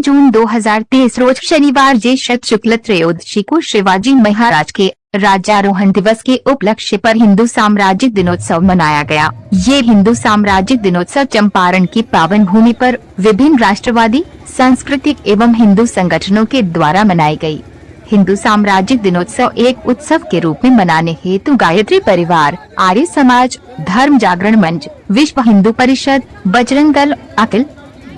जून 2023 रोज शनिवार ज्येष्ठ शुक्ल त्रयोदशी को शिवाजी महाराज के राज्यारोहण दिवस के उपलक्ष्य पर हिंदू साम्राज्य दिनोत्सव मनाया गया। ये हिंदू साम्राज्य दिनोत्सव चंपारण की पावन भूमि पर विभिन्न राष्ट्रवादी, सांस्कृतिक एवं हिंदू संगठनों के द्वारा मनाई गई। हिंदू साम्राज्य दिनोत्सव एक उत्सव के रूप में मनाने हेतु गायत्री परिवार, आर्य समाज, धर्म जागरण मंच, विश्व हिंदू परिषद, बजरंग दल, अखिल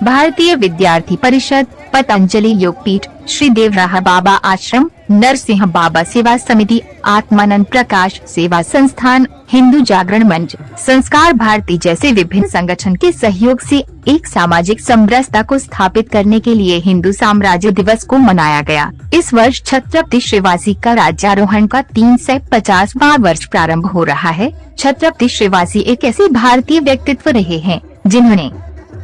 भारतीय विद्यार्थी परिषद, पतंजलि योगपीठ, श्री देवराहा बाबा आश्रम, नरसिंह बाबा सेवा समिति, आत्मानंद प्रकाश सेवा संस्थान, हिंदू जागरण मंच, संस्कार भारती जैसे विभिन्न संगठन के सहयोग से एक सामाजिक समरसता को स्थापित करने के लिए हिंदू साम्राज्य दिवस को मनाया गया। इस वर्ष छत्रपति शिवाजी का राज्यारोहण का 350वां वर्ष प्रारंभ हो रहा है। छत्रपति शिवाजी एक ऐसे भारतीय व्यक्तित्व रहे हैं जिन्होंने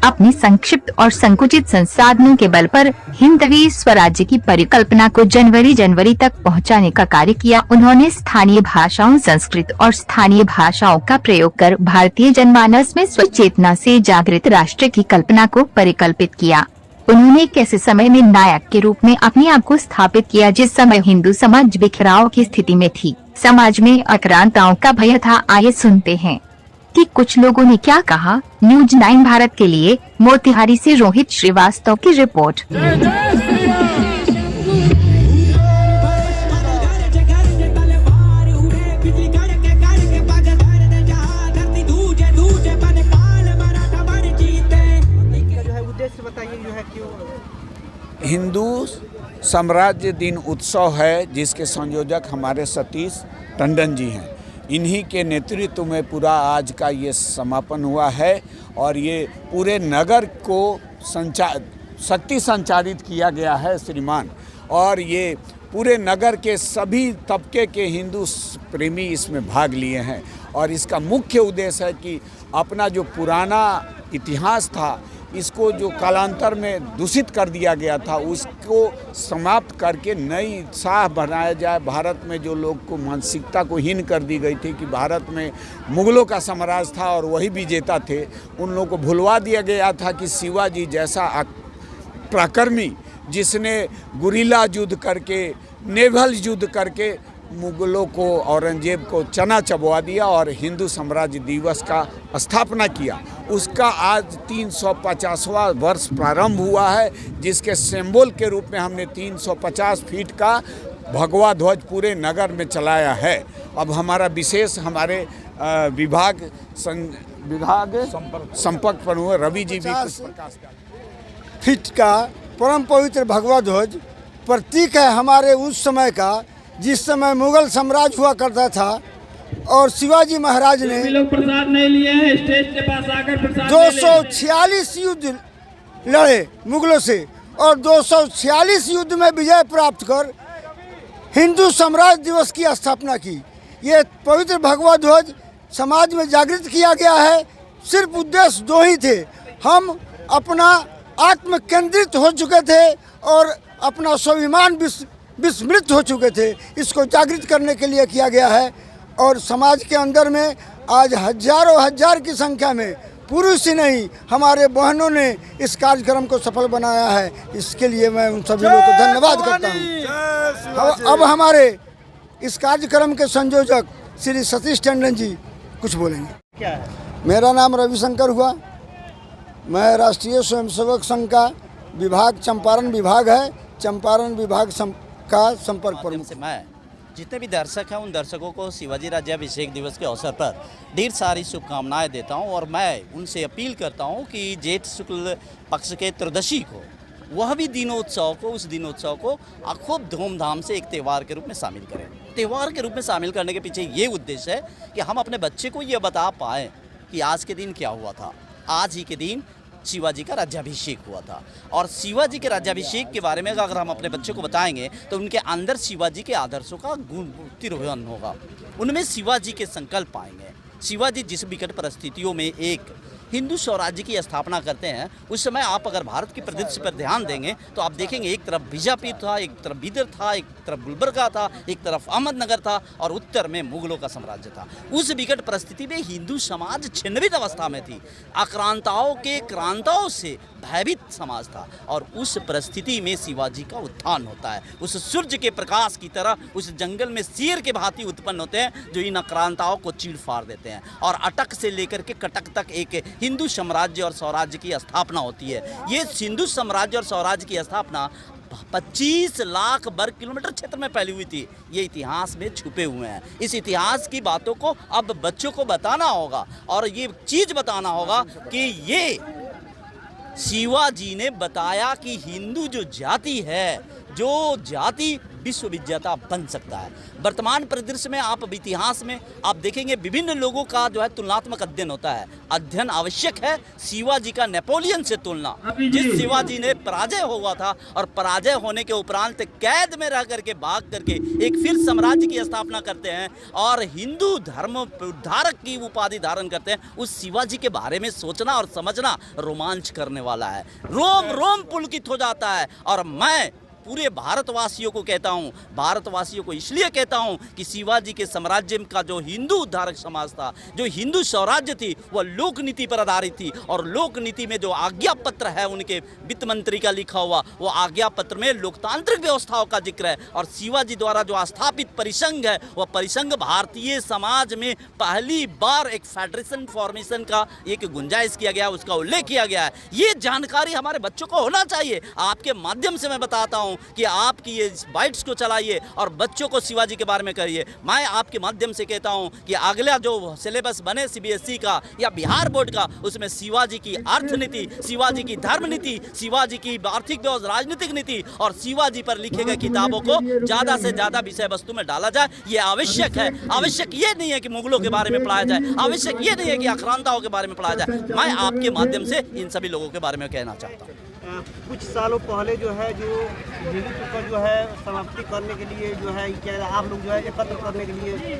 अपनी संक्षिप्त और संकुचित संसाधनों के बल पर हिंदवी स्वराज्य की परिकल्पना को जनवरी तक पहुंचाने का कार्य किया। उन्होंने स्थानीय भाषाओं, संस्कृत और स्थानीय भाषाओं का प्रयोग कर भारतीय जनमानस में स्वचेतना से जागृत राष्ट्र की कल्पना को परिकल्पित किया। उन्होंने एक ऐसे समय में नायक के रूप में अपने आप को स्थापित किया जिस समय हिंदू समाज बिखराव की स्थिति में थी। समाज में अक्रांताओं का भय था। आइए सुनते हैं कि कुछ लोगों ने क्या कहा। न्यूज 9 भारत के लिए मोतिहारी से रोहित श्रीवास्तव की रिपोर्ट। हिंदू साम्राज्य दिन उत्सव है जिसके संयोजक हमारे सतीश टंडन जी हैं। इन्हीं के नेतृत्व में पूरा आज का ये समापन हुआ है और ये पूरे नगर को शक्ति संचारित किया गया है श्रीमान। और ये पूरे नगर के सभी तबके के हिंदू प्रेमी इसमें भाग लिए हैं और इसका मुख्य उद्देश्य है कि अपना जो पुराना इतिहास था, इसको जो कालांतर में दूषित कर दिया गया था, उसको समाप्त करके नई शाह बनाया जाए। भारत में जो लोग को मानसिकता को हीन कर दी गई थी कि भारत में मुगलों का साम्राज्य था और वही विजेता थे, उन लोगों को भुलवा दिया गया था कि शिवाजी जैसा पराक्रमी जिसने गुरिल्ला युद्ध करके, नेवल युद्ध करके मुगलों को, औरंगजेब को चना चबवा दिया और हिंदू साम्राज्य दिवस का स्थापना किया। उसका आज 350वां वर्ष प्रारंभ हुआ है, जिसके सिंबल के रूप में हमने 350 फीट का भगवा ध्वज पूरे नगर में चलाया है। अब हमारा विशेष हमारे विभाग संपर्क पर हुए रवि जी भी कुछ प्रकाश कर। फीट का परम पवित्र भगवा ध्वज प्रतीक है हमारे उस समय का, जिस समय मुगल साम्राज्य हुआ करता था और शिवाजी महाराज ने प्रसाद नहीं लिए हैं, स्टेज के पास आकर प्रसाद 246 युद्ध लड़े मुगलों से और 246 युद्ध में विजय प्राप्त कर हिंदू साम्राज्य दिवस की स्थापना की। ये पवित्र भगवा ध्वज समाज में जागृत किया गया है। सिर्फ उद्देश्य दो ही थे, हम अपना आत्म केंद्रित हो चुके थे और अपना स्वाभिमान विस्मृत हो चुके थे। इसको जागृत करने के लिए किया गया है और समाज के अंदर में आज हजारों हजार की संख्या में पुरुष ही नहीं, हमारे बहनों ने इस कार्यक्रम को सफल बनाया है। इसके लिए मैं उन सभी लोगों को धन्यवाद करता हूँ। अब हमारे इस कार्यक्रम के संयोजक श्री सतीश टंडन जी कुछ बोलेंगे। क्या है? मेरा नाम रविशंकर हुआ, मैं राष्ट्रीय स्वयंसेवक संघ का विभाग चंपारण विभाग है, चंपारण विभाग का संपर्क प्रमुख से मैं जितने भी दर्शक हैं उन दर्शकों को शिवाजी राज्याभिषेक दिवस के अवसर पर ढेर सारी शुभकामनाएं देता हूं और मैं उनसे अपील करता हूं कि जेठ शुक्ल पक्ष के त्रयोदशी को वह भी दिनोत्सव को, उस दिनोत्सव को खूब धूमधाम से एक त्यौहार के रूप में शामिल करें। त्यौहार के रूप में शामिल करने के पीछे ये उद्देश्य है कि हम अपने बच्चे को ये बता पाएँ कि आज के दिन क्या हुआ था। आज ही के दिन शिवाजी का राज्याभिषेक हुआ था और शिवाजी के राज्याभिषेक के बारे में अगर हम अपने बच्चों को बताएंगे तो उनके अंदर शिवाजी के आदर्शों का गुण तिरोहन होगा, उनमें शिवाजी के संकल्प आएंगे शिवाजी जिस विकट परिस्थितियों में एक हिंदू स्वराज्य की स्थापना करते हैं, उस समय आप अगर भारत की परिदृश्य पर ध्यान देंगे तो आप देखेंगे एक तरफ बीजापुर था, एक तरफ बीदर था, एक तरफ गुलबर्गा था, एक तरफ अहमदनगर था और उत्तर में मुगलों का साम्राज्य था। उस विकट परिस्थिति में हिंदू समाज छिन्नभिन्न अवस्था में थी, आक्रांताओं के क्रांताओं से भयभीत समाज था और उस परिस्थिति में शिवाजी का उत्थान होता है। उस सूर्य के प्रकाश की तरह उस जंगल में शेर के भांति उत्पन्न होते हैं जो इन आक्रांताओं को चीर फाड़ देते हैं और अटक से लेकर के कटक तक एक हिंदू साम्राज्य और स्वराज्य की स्थापना होती है। ये हिंदू साम्राज्य और स्वराज्य की स्थापना 25 लाख वर्ग किलोमीटर क्षेत्र में फैली हुई थी। ये इतिहास में छुपे हुए हैं। इस इतिहास की बातों को अब बच्चों को बताना होगा और ये चीज़ बताना होगा कि ये शिवाजी ने बताया कि हिंदू जो जाति है, जो जाति विश्व विजेता बन सकता है। वर्तमान परिदृश्य में आप इतिहास में आप देखेंगे विभिन्न लोगों का जो है तुलनात्मक अध्ययन होता है। अध्ययन आवश्यक है। शिवाजी का नेपोलियन से तुलना, जिस शिवाजी ने पराजय हुआ था और पराजय होने के उपरांत कैद में रह करके भाग करके एक फिर साम्राज्य की स्थापना करते हैं और हिंदू धर्म उद्धारक की उपाधि धारण करते हैं, उस शिवाजी के बारे में सोचना और समझना रोमांच करने वाला है। रोम रोम पुलकित हो जाता है। और मैं पूरे भारतवासियों को कहता हूं, भारतवासियों को इसलिए कहता हूं कि शिवाजी के साम्राज्य का जो हिंदू उद्धारक समाज था, जो हिंदू स्वराज्य थी, वह लोक नीति पर आधारित थी और लोक नीति में जो आज्ञा पत्र है उनके वित्त मंत्री का लिखा हुआ, वो आज्ञा पत्र में लोकतांत्रिक व्यवस्थाओं का जिक्र है। और शिवाजी द्वारा जो स्थापित परिसंघ है, वह परिसंघ भारतीय समाज में पहली बार एक फेडरेशन फॉर्मेशन का एक गुंजाइश किया गया, उसका उल्लेख किया गया है। ये जानकारी हमारे बच्चों को होना चाहिए। आपके माध्यम से मैं बताता हूं कि आपकी ये बाइट्स को चलाइए और बच्चों को शिवाजी के बारे में करिए। मैं आपके माध्यम से कहता हूं कि अगला जो सिलेबस बने सीबीएसई का या बिहार बोर्ड का, उसमें शिवाजी की अर्थनीति, शिवाजी की धर्म नीति, शिवाजी की आर्थिक व्यवस्था, राजनीतिक नीति और शिवाजी पर लिखे गए किताबों को ज़्यादा से ज़्यादा विषय वस्तु में डाला जाए। ये आवश्यक है। आवश्यक ये नहीं है कि मुगलों के बारे में पढ़ाया जाए, आवश्यक ये नहीं है कि आक्रांताओं के बारे में पढ़ाया जाए। मैं आपके माध्यम से इन सभी लोगों के बारे में कहना चाहता हूँ। कुछ सालों पहले जो है जो हिंदुत्व का जो है समाप्ति करने के लिए जो है क्या आप लोग जो है एकत्र करने के लिए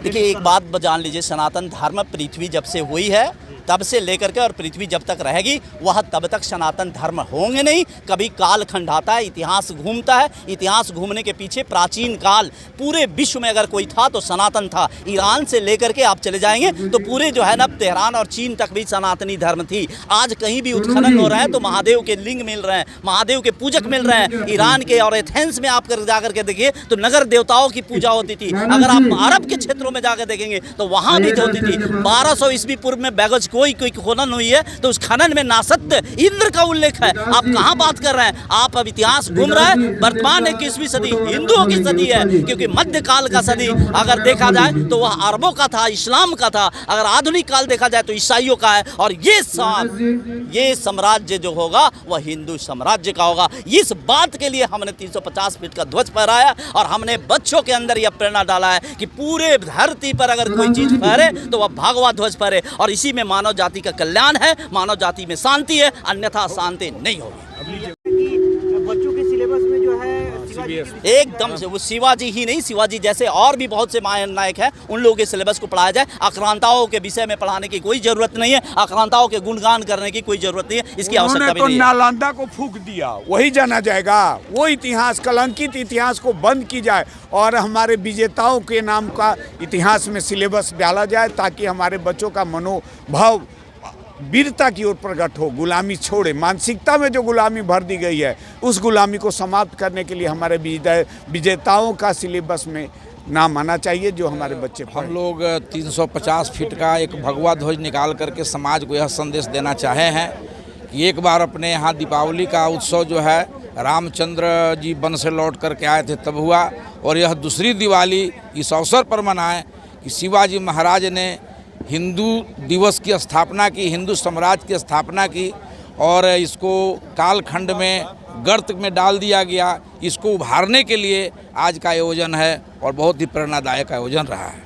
देखिए, एक बात जान लीजिए, सनातन धर्म पृथ्वी जब से हुई है तब से लेकर के और पृथ्वी जब तक रहेगी वह तब तक सनातन धर्म होंगे नहीं। कभी कालखंड आता है, इतिहास घूमता है, इतिहास घूमने के पीछे प्राचीन काल पूरे विश्व में अगर कोई था तो सनातन था। ईरान से लेकर के आप चले जाएंगे तो पूरे जो है ना तेहरान और चीन तक भी सनातनी धर्म थी। आज कहीं भी उत्खनन हो रहा है तो महादेव के लिंग मिल रहे हैं, महादेव के पूजक मिल रहे हैं। ईरान के और एथेंस में आप जाकर के देखिए तो नगर देवताओं की पूजा होती थी। अगर आप अरब के क्षेत्रों में जाकर देखेंगे तो वहाँ भी होती थी। 1200 ईस्वी पूर्व में बैगज कोई खनन हुई है तो उस खनन में नासत्य इंद्र का उल्लेख है। आप कहां बात कर रहे हैं? आप अब इतिहास घूम रहे हैं। वर्तमान 21वीं सदी हिंदुओं की सदी है, क्योंकि मध्यकाल का सदी अगर देखा जाए तो वह अरबों का था, इस्लाम का था। अगर आधुनिक काल देखा जाए तो ईसाइयों का है। और ये साम्राज्य जो होगा वह हिंदू साम्राज्य का होगा। इस बात के लिए हमने 350 फीट का ध्वज फहराया और हमने बच्चों के अंदर यह प्रेरणा डाला है कि पूरे धरती पर अगर कोई चीज फहरे तो वह भगवा ध्वज फहरे। और इसी में मानव जाति का कल्याण है, मानव जाति में शांति है, अन्यथा शांति नहीं होगी। बच्चों के सिलेबस में जो है एकदम से वो शिवाजी ही नहीं, शिवाजी जैसे और भी बहुत से महानायक हैं, उन लोगों के सिलेबस को पढ़ाया जाए। आक्रांताओं के विषय में पढ़ाने की कोई जरूरत नहीं है, आक्रांताओं के गुणगान करने की कोई जरूरत नहीं है, इसकी आवश्यकता भी नहीं है। नालंदा को फूंक दिया, वही जाना जाएगा। वो इतिहास, कलंकित इतिहास को बंद की जाए और हमारे विजेताओं के नाम का इतिहास में सिलेबस डाला जाए ताकि हमारे बच्चों का मनोभाव वीरता की ओर प्रकट हो, गुलामी छोड़े। मानसिकता में जो गुलामी भर दी गई है उस गुलामी को समाप्त करने के लिए हमारे विजेताओं का सिलेबस में नाम आना चाहिए, जो हमारे बच्चे हम लोग 350 फीट का एक भगवा ध्वज निकाल करके समाज को यह संदेश देना चाहे हैं कि एक बार अपने यहाँ दीपावली का उत्सव जो है रामचंद्र जी वन से लौट करके आए थे तब हुआ, और यह दूसरी दिवाली इस अवसर पर मनाएं कि शिवाजी महाराज ने हिंदू दिवस की स्थापना की, हिंदू साम्राज्य की स्थापना की और इसको कालखंड में गर्त में डाल दिया गया। इसको उभारने के लिए आज का आयोजन है और बहुत ही प्रेरणादायक आयोजन रहा है।